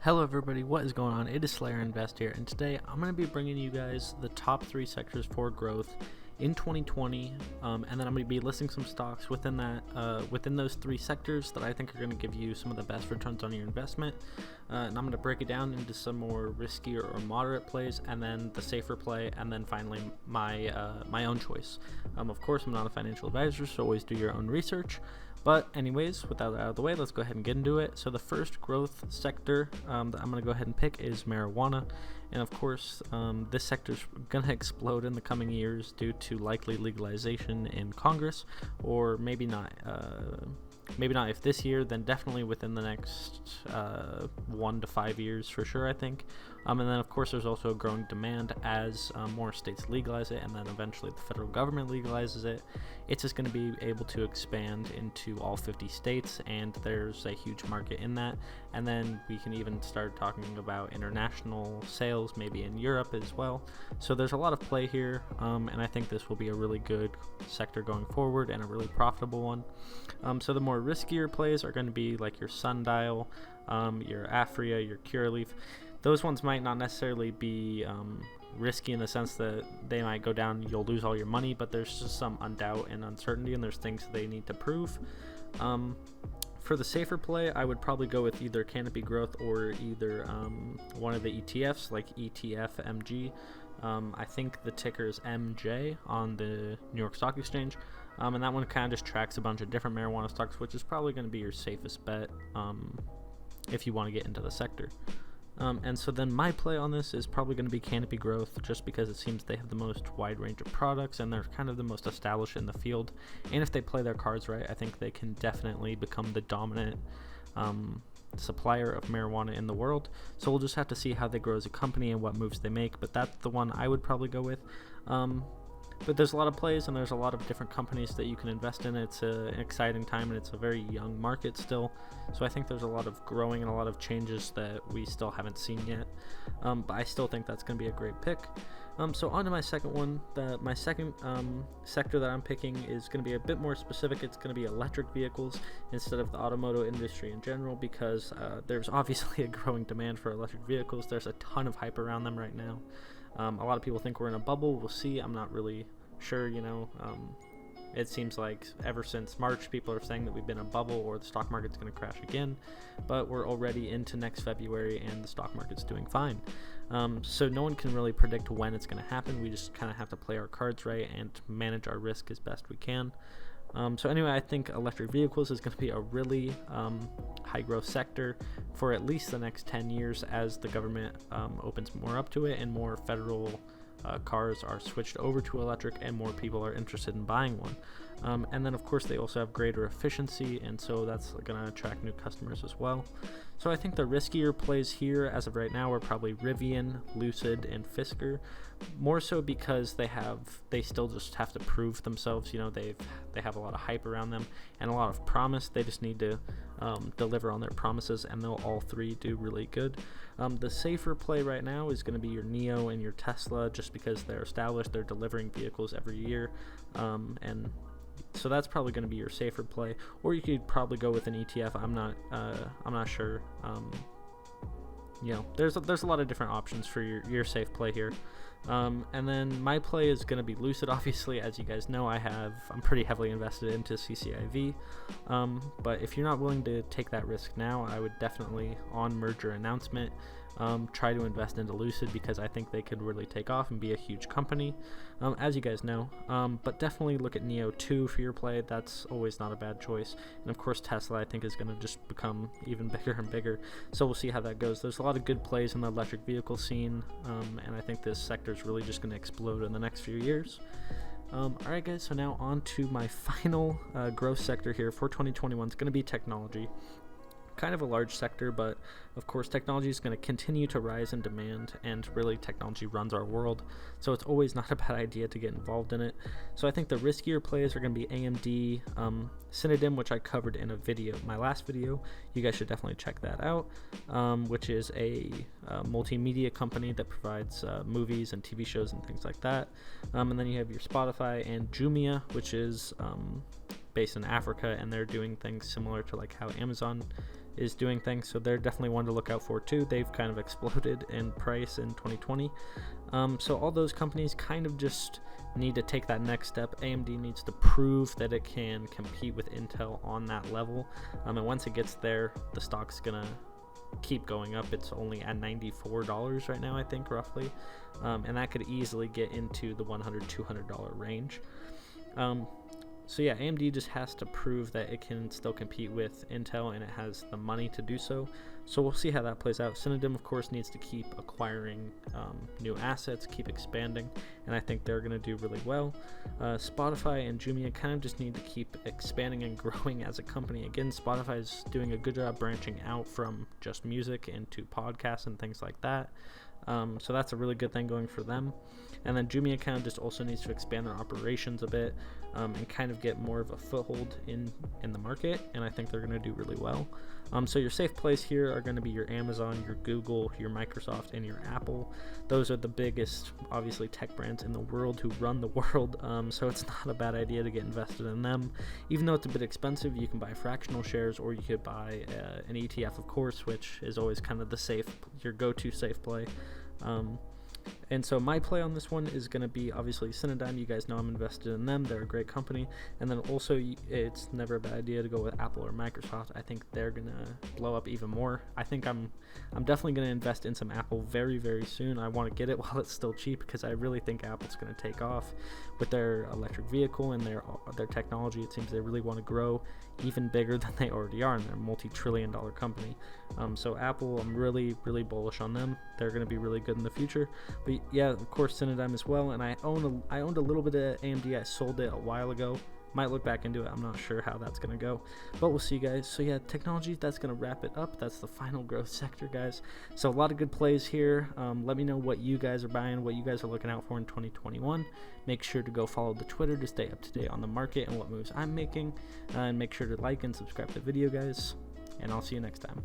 Hello everybody, what is going on? It is Slayer Invest here, and today I'm going to be bringing you guys the top 3 sectors for growth in 2020, and then I'm going to be listing some stocks within those 3 sectors that I think are going to give you some of the best returns on your investment, and I'm going to break it down into some more riskier or moderate plays, and then the safer play, and then finally my own choice. Of course, I'm not a financial advisor, so always do your own research. But anyways, with that out of the way, let's go ahead and get into it. So the first growth sector that I'm going to go ahead and pick is marijuana. And of course, this sector is going to explode in the coming years due to likely legalization in Congress, or maybe not. Maybe not if this year, then definitely within the next 1 to 5 years for sure, I think. And then, of course, there's also a growing demand as more states legalize it, and then eventually the federal government legalizes it. It's just going to be able to expand into all 50 states, and there's a huge market in that. And then we can even start talking about international sales, maybe in Europe as well. So there's a lot of play here, and I think this will be a really good sector going forward and a really profitable one. So the more riskier plays are going to be like your Sundial, your Aphria, your Curaleaf. Those ones might not necessarily be risky in the sense that they might go down, you'll lose all your money, but there's just some undoubt and uncertainty, and there's things they need to prove. For the safer play, I would probably go with either Canopy Growth or either one of the ETFs like ETFMG. I think the ticker is MJ on the New York Stock Exchange. And that one kind of just tracks a bunch of different marijuana stocks, which is probably going to be your safest bet if you want to get into the sector. And so then my play on this is probably going to be Canopy Growth, just because it seems they have the most wide range of products and they're kind of the most established in the field. And if they play their cards right, I think they can definitely become the dominant supplier of marijuana in the world. So we'll just have to see how they grow as a company and what moves they make, but that's the one I would probably go with. But there's a lot of plays and there's a lot of different companies that you can invest in. It's an exciting time and it's a very young market still. So I think there's a lot of growing and a lot of changes that we still haven't seen yet. But I still think that's going to be a great pick. So on to my second one. My second sector that I'm picking is going to be a bit more specific. It's going to be electric vehicles instead of the automotive industry in general, because there's obviously a growing demand for electric vehicles. There's a ton of hype around them right now. A lot of people think we're in a bubble. We'll see. I'm not really sure, it seems like ever since March, people are saying that we've been in a bubble or the stock market's going to crash again, but we're already into next February and the stock market's doing fine. So no one can really predict when it's going to happen. We just kind of have to play our cards right and manage our risk as best we can. So anyway, I think electric vehicles is going to be a really high growth sector for at least the next 10 years as the government opens more up to it and more federal cars are switched over to electric and more people are interested in buying one. And then of course they also have greater efficiency, and so that's going to attract new customers as well. So I think the riskier plays here as of right now are probably Rivian, Lucid, and Fisker, more so because they still just have to prove themselves. They have a lot of hype around them and a lot of promise. They just need to deliver on their promises, and they'll all 3 do really good. The safer play right now is going to be your NIO and your Tesla, just because they're established, they're delivering vehicles every year, and so that's probably going to be your safer play. Or you could probably go with an ETF. I'm not sure. There's a lot of different options for your safe play here. And then my play is going to be Lucid. Obviously, as you guys know, I'm pretty heavily invested into CCIV. But if you're not willing to take that risk now, I would definitely, on merger announcement, try to invest into Lucid, because I think they could really take off and be a huge company, as you guys know. But definitely look at NIO 2 for your play. That's always not a bad choice. And of course, Tesla, I think, is going to just become even bigger and bigger. So we'll see how that goes. There's a lot of good plays in the electric vehicle scene, and I think this sector is really just going to explode in the next few years. Alright guys, so now on to my final growth sector here for 2021. It's going to be technology. Kind of a large sector, but of course technology is going to continue to rise in demand, and really technology runs our world, so it's always not a bad idea to get involved in it. So I think the riskier plays are going to be AMD, Cinedim, which I covered in my last video. You guys should definitely check that out, which is a multimedia company that provides movies and TV shows and things like that. And then you have your Spotify and Jumia, which is based in Africa, and they're doing things similar to like how Amazon is doing things, so they're definitely one to look out for too. They've kind of exploded in price in 2020. So all those companies kind of just need to take that next step. AMD needs to prove that it can compete with Intel on that level, and once it gets there, the stock's gonna keep going up. It's only at $94 right now, I think, roughly, and that could easily get into the $100-$200 range. So yeah, AMD just has to prove that it can still compete with Intel, and it has the money to do so. So we'll see how that plays out. Cinedim, of course, needs to keep acquiring new assets, keep expanding, and I think they're going to do really well. Spotify and Jumia kind of just need to keep expanding and growing as a company. Again, Spotify is doing a good job branching out from just music into podcasts and things like that. So that's a really good thing going for them. And then Jumia kind of just also needs to expand their operations a bit, and kind of get more of a foothold in the market, and I think they're going to do really well. So your safe plays here are going to be your Amazon, your Google, your Microsoft, and your Apple. Those are the biggest, obviously, tech brands in the world who run the world, so it's not a bad idea to get invested in them. Even though it's a bit expensive, you can buy fractional shares, or you could buy an ETF, of course, which is always kind of your go-to safe play. And so my play on this one is going to be obviously Cinedigm. You guys know I'm invested in them. They're a great company. And then also, it's never a bad idea to go with Apple or Microsoft. I think they're going to blow up even more. I think I'm definitely going to invest in some Apple very, very soon. I want to get it while it's still cheap, because I really think Apple's going to take off with their electric vehicle and their technology. It seems they really want to grow even bigger than they already are, and they're a multi-trillion-dollar company. So Apple, I'm really, really bullish on them. They're going to be really good in the future. But yeah, of course, Cinedigm as well. And I owned a little bit of AMD. I sold it a while ago. Might look back into it. I'm not sure how that's going to go, but we'll see, guys. So yeah, technology, that's going to wrap it up. That's the final growth sector, guys. So a lot of good plays here. Let me know what you guys are buying, what you guys are looking out for in 2021. Make sure to go follow the Twitter to stay up to date on the market and what moves I'm making. And make sure to like and subscribe to the video, guys. And I'll see you next time.